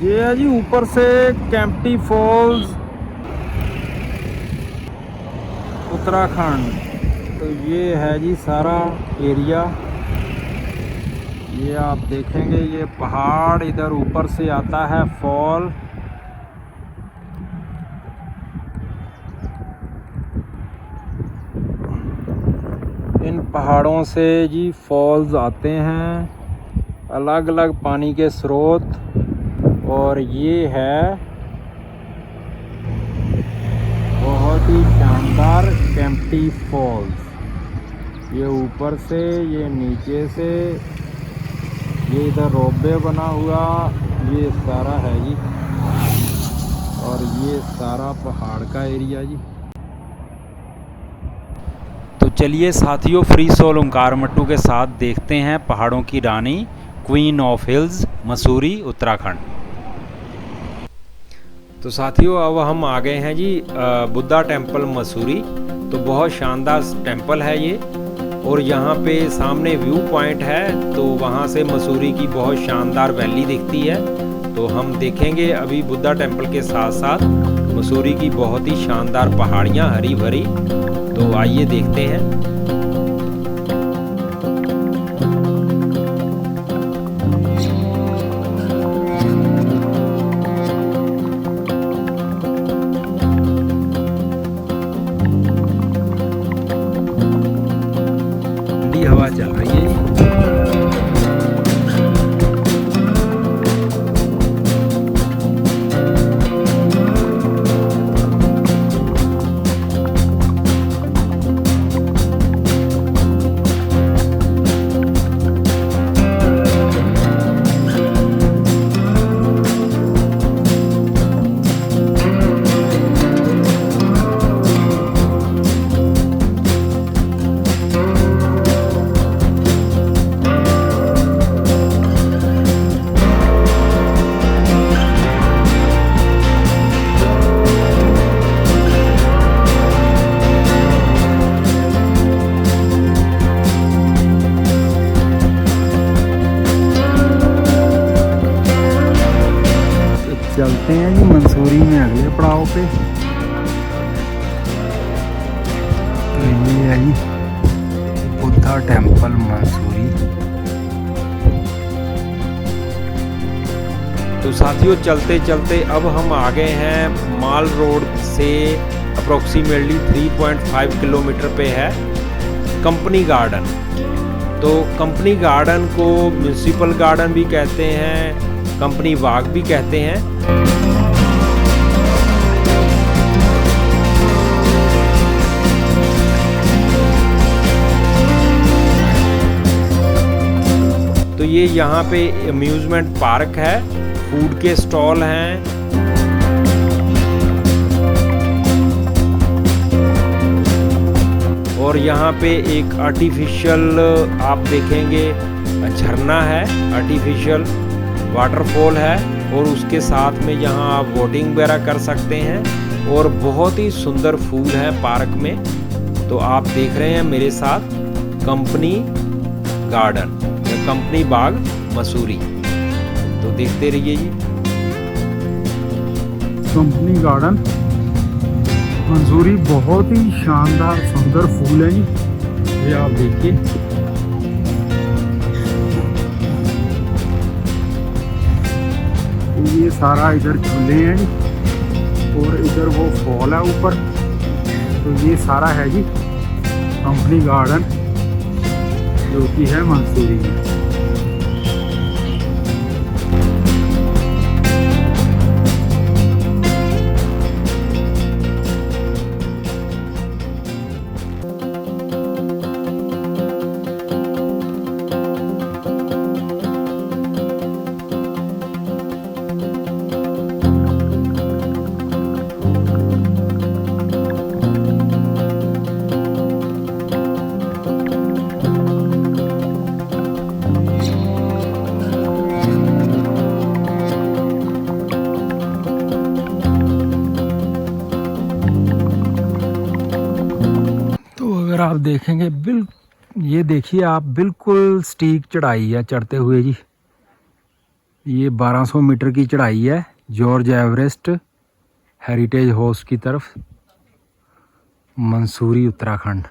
ये है जी ऊपर से केम्प्टी फॉल्स उत्तराखंड। तो ये है जी सारा एरिया। ये आप देखेंगे ये पहाड़ इधर ऊपर से आता है फॉल। इन पहाड़ों से जी फॉल्स आते हैं, अलग अलग पानी के स्रोत। और ये है बहुत ही शानदार केम्प्टी फॉल्स। ये ऊपर से, ये नीचे से, ये इधर रोपवे बना हुआ, ये सारा है जी। और ये सारा पहाड़ का एरिया जी। तो चलिए साथियों, फ्री सोल ओंकार मट्टू के साथ देखते हैं पहाड़ों की रानी queen of hills Mussoorie Uttarakhand. तो साथियों अब हम आ गए हैं जी बुद्धा टेम्पल मसूरी। तो बहुत शानदार टेम्पल है ये। और यहाँ पे सामने व्यू पॉइंट है, तो वहाँ से मसूरी की बहुत शानदार वैली दिखती है। तो हम देखेंगे अभी बुद्धा टेम्पल के साथ साथ मसूरी की बहुत ही शानदार पहाड़ियाँ हरी भरी। तो आइए देखते हैं। ठंडी हवा चल रही है। चलते हैं जी मंसूरी में अगले पड़ाव पे। तो ये है जी बुद्धा टेम्पल मसूरी। तो साथियों चलते चलते अब हम आ गए हैं माल रोड से अप्रोक्सीमेटली 3.5 किलोमीटर पे है कंपनी गार्डन। तो कंपनी गार्डन को म्यूनिसिपल गार्डन भी कहते हैं, कंपनी बाग भी कहते हैं। तो ये यहाँ पे अम्यूजमेंट पार्क है, फूड के स्टॉल हैं। और यहाँ पे एक आर्टिफिशियल आप देखेंगे झरना है, आर्टिफिशियल वाटरफॉल है। और उसके साथ में यहाँ आप बोटिंग वगैरह कर सकते हैं। और बहुत ही सुंदर फूल है पार्क में। तो आप देख रहे हैं मेरे साथ कंपनी गार्डन, कंपनी बाग मसूरी। तो देखते रहिए जी कंपनी गार्डन मसूरी। बहुत ही शानदार सुंदर फूल है जी, ये आप देखिए। ये सारा इधर झूले हैं और इधर वो फॉल है ऊपर। तो ये सारा है जी कंपनी गार्डन जो कि है मसूरी में। अगर आप देखेंगे ये देखिए आप, बिल्कुल स्टीक चढ़ाई है चढ़ते हुए जी। ये 1200 मीटर की चढ़ाई है जॉर्ज एवरेस्ट हेरिटेज हाउस की तरफ, मंसूरी उत्तराखंड।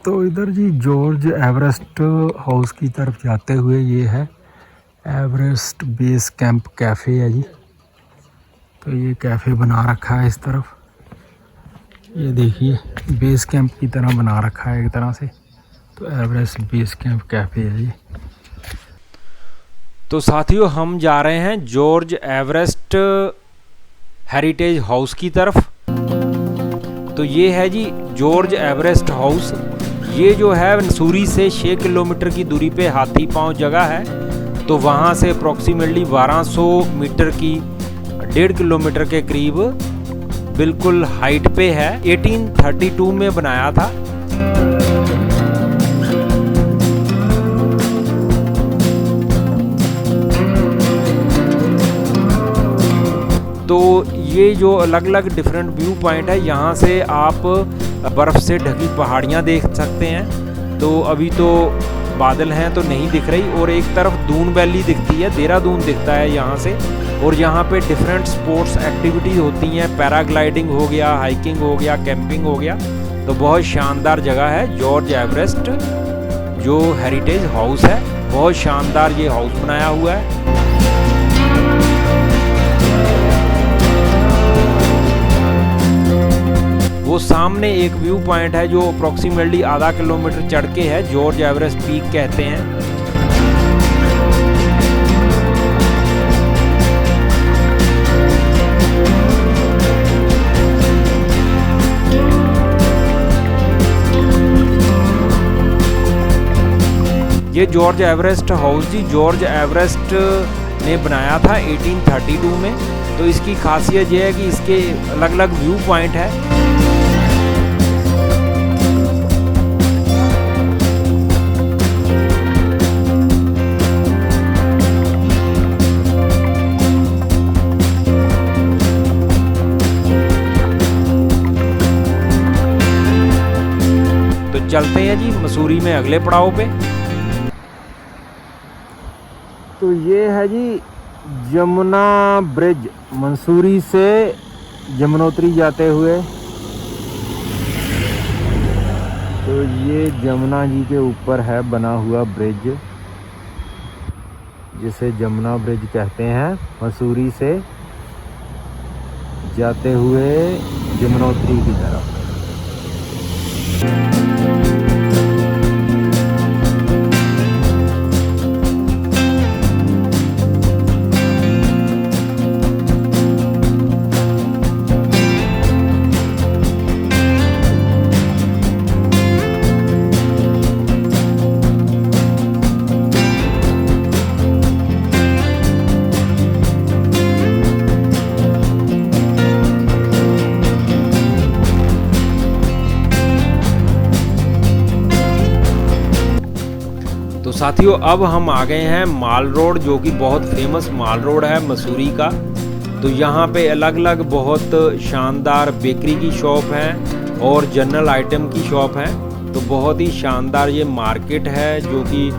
तो इधर जी जॉर्ज एवरेस्ट हाउस की तरफ जाते हुए ये है एवरेस्ट बेस कैंप कैफ़े है जी। तो ये कैफ़े बना रखा है इस तरफ, ये देखिए बेस कैंप की तरह बना रखा है एक तरह से। तो एवरेस्ट बेस कैंप कैफ़े है ये। तो साथियों हम जा रहे हैं जॉर्ज एवरेस्ट हेरिटेज हाउस की तरफ। तो ये है जी जॉर्ज एवरेस्ट हाउस। ये जो है मंसूरी से 6 किलोमीटर की दूरी पे हाथी पांव जगह है। तो वहाँ से अप्रॉक्सीमेटली 1200 मीटर की 1.5 किलोमीटर के करीब बिल्कुल हाइट पे है। 1832 में बनाया था। तो ये जो अलग अलग डिफरेंट व्यू पॉइंट है, यहाँ से आप बर्फ़ से ढकी पहाड़ियाँ देख सकते हैं। तो अभी तो बादल हैं तो नहीं दिख रही, और एक तरफ दून वैली दिखती है, देहरादून दिखता है यहाँ से। और यहाँ पे डिफरेंट स्पोर्ट्स एक्टिविटीज़ होती हैं, पैराग्लाइडिंग हो गया, हाइकिंग हो गया, कैंपिंग हो गया। तो बहुत शानदार जगह है जॉर्ज एवरेस्ट जो हेरिटेज हाउस है। बहुत शानदार ये हाउस बनाया हुआ है। वो सामने एक व्यू पॉइंट है जो अप्रॉक्सीमेटली आधा किलोमीटर चढ़ के है, जॉर्ज एवरेस्ट पीक कहते हैं। ये जॉर्ज एवरेस्ट हाउस जी जॉर्ज एवरेस्ट ने बनाया था 1832 में। तो इसकी खासियत ये है कि इसके अलग अलग व्यू पॉइंट है। तो चलते हैं जी मसूरी में अगले पड़ाव पे। तो ये है जी जमुना ब्रिज, मंसूरी से यमुनोत्री जाते हुए। तो ये जमुना जी के ऊपर है बना हुआ ब्रिज, जिसे जमुना ब्रिज कहते हैं। मसूरी से जाते हुए यमुनोत्री की तरफ। तो साथियों अब हम आ गए हैं माल रोड, जो कि बहुत फेमस माल रोड है मसूरी का। तो यहाँ पे अलग अलग बहुत शानदार बेकरी की शॉप हैं और जनरल आइटम की शॉप हैं। तो बहुत ही शानदार ये मार्केट है जो कि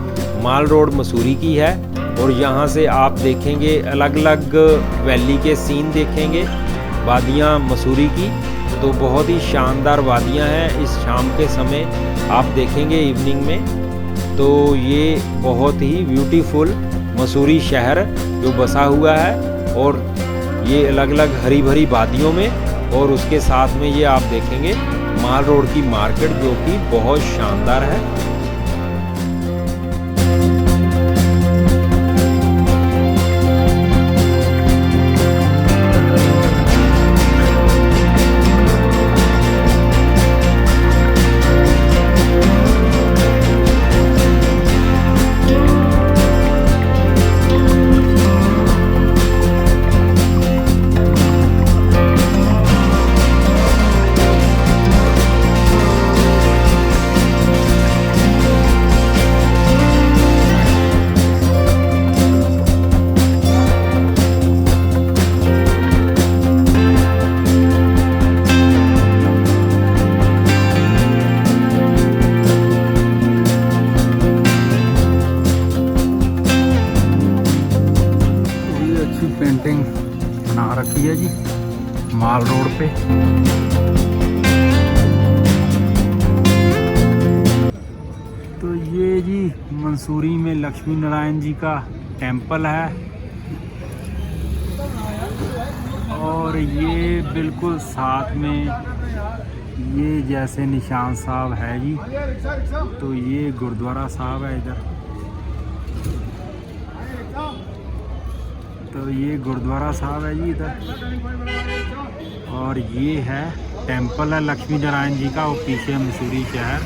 माल रोड मसूरी की है। और यहाँ से आप देखेंगे अलग अलग वैली के सीन देखेंगे, वादियाँ मसूरी की। तो बहुत ही शानदार वादियाँ हैं इस शाम के समय आप देखेंगे इवनिंग में। तो ये बहुत ही ब्यूटीफुल मसूरी शहर जो बसा हुआ है, और ये अलग अलग हरी भरी वादियों में। और उसके साथ में ये आप देखेंगे माल रोड की मार्केट जो कि बहुत शानदार है। पेंटिंग बना रखी है जी माल रोड पे। तो ये जी मंसूरी में लक्ष्मी नारायण जी का टेंपल है और ये बिल्कुल साथ में ये जैसे निशान साहब है जी, तो ये गुरुद्वारा साहब है इधर। तो ये गुरुद्वारा साहब है जी इधर, और ये है टेंपल है लक्ष्मी नारायण जी का, और पीछे मंसूरी शहर।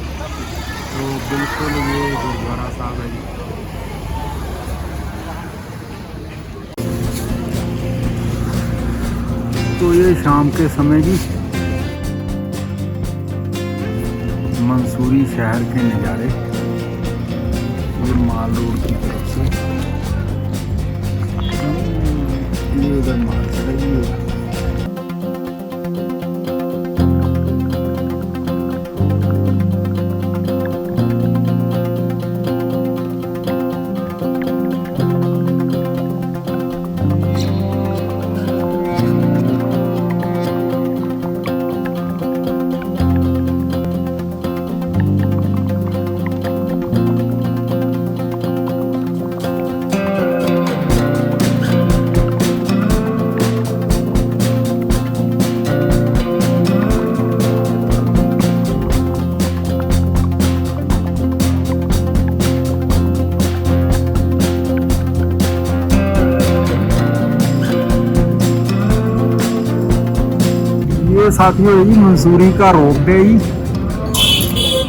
तो बिल्कुल ये गुरुद्वारा साहब है जी। तो ये शाम के समय जी मंसूरी शहर के नज़ारे, ये माल रोड की तरफ से ये उधर माल चढ़ेगी। ये साथियों जी मंसूरी का रोप वे जी,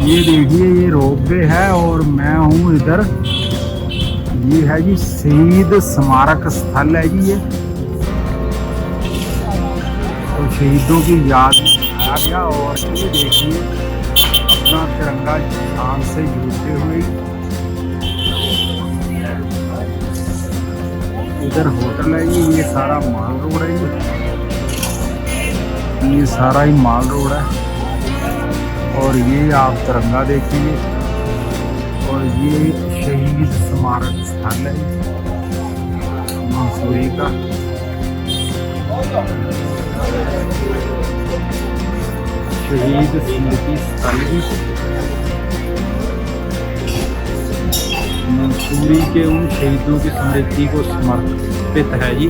ये देखिए ये रोप वे है और मैं हूँ इधर। ये है जी शहीद स्मारक स्थल है जी ये, तो शहीदों की याद में आ गया। और ये देखिए अपना तिरंगा शान से झूलते हुए, इधर होटल है जी, ये सारा माल रोड है जी, ये सारा ही माल रोड है। और ये आप तिरंगा देखिए, और ये शहीद स्मारक स्थल है मंसूरी का। शहीद स्मृति स्थल भी मंसूरी के उन शहीदों की स्मृति को समर्पित है जी।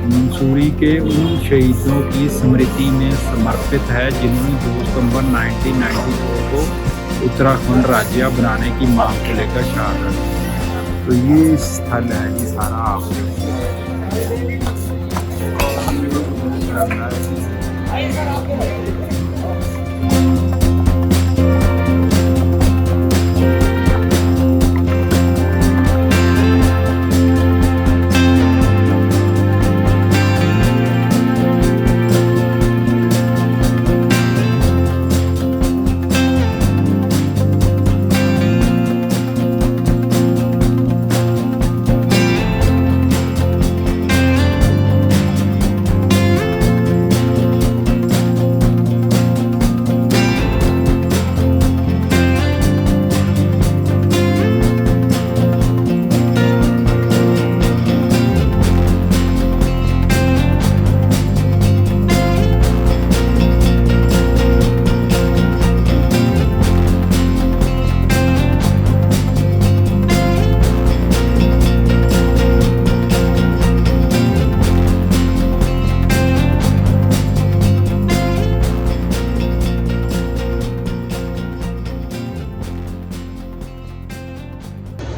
मंसूरी के उन शहीदों की स्मृति में समर्पित है जिन्होंने 2 सितंबर 1994 को उत्तराखंड राज्य बनाने की मांग को लेकर शहादत। तो ये स्थल है ये सारा आप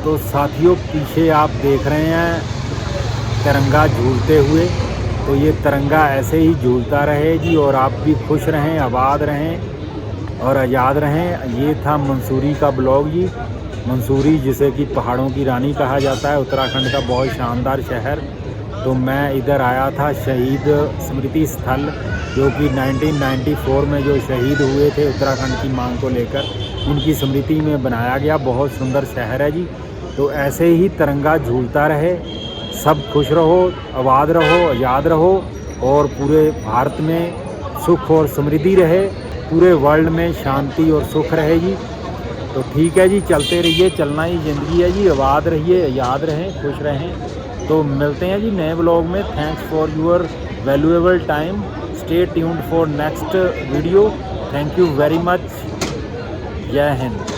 तो साथियों पीछे आप देख रहे हैं तिरंगा झूलते हुए, तो ये तिरंगा ऐसे ही झूलता रहे जी, और आप भी खुश रहें, आबाद रहें और आज़ाद रहें। ये था मंसूरी का ब्लॉग जी। मंसूरी जिसे कि पहाड़ों की रानी कहा जाता है, उत्तराखंड का बहुत शानदार शहर। तो मैं इधर आया था शहीद स्मृति स्थल, जो कि 1994 में जो शहीद हुए थे उत्तराखंड की मांग को लेकर, उनकी स्मृति में बनाया गया बहुत सुंदर शहर है जी। तो ऐसे ही तिरंगा झूलता रहे, सब खुश रहो, आबाद रहो, आज़ाद रहो, और पूरे भारत में सुख और समृद्धि रहे, पूरे वर्ल्ड में शांति और सुख रहेगी। तो ठीक है जी, चलते रहिए, चलना ही ज़िंदगी है जी। आबाद रहिए, याद रहें, खुश रहें। तो मिलते हैं जी नए ब्लॉग में। Thanks for your valuable time. Stay tuned for next video. Thank you very much. जय हिंद।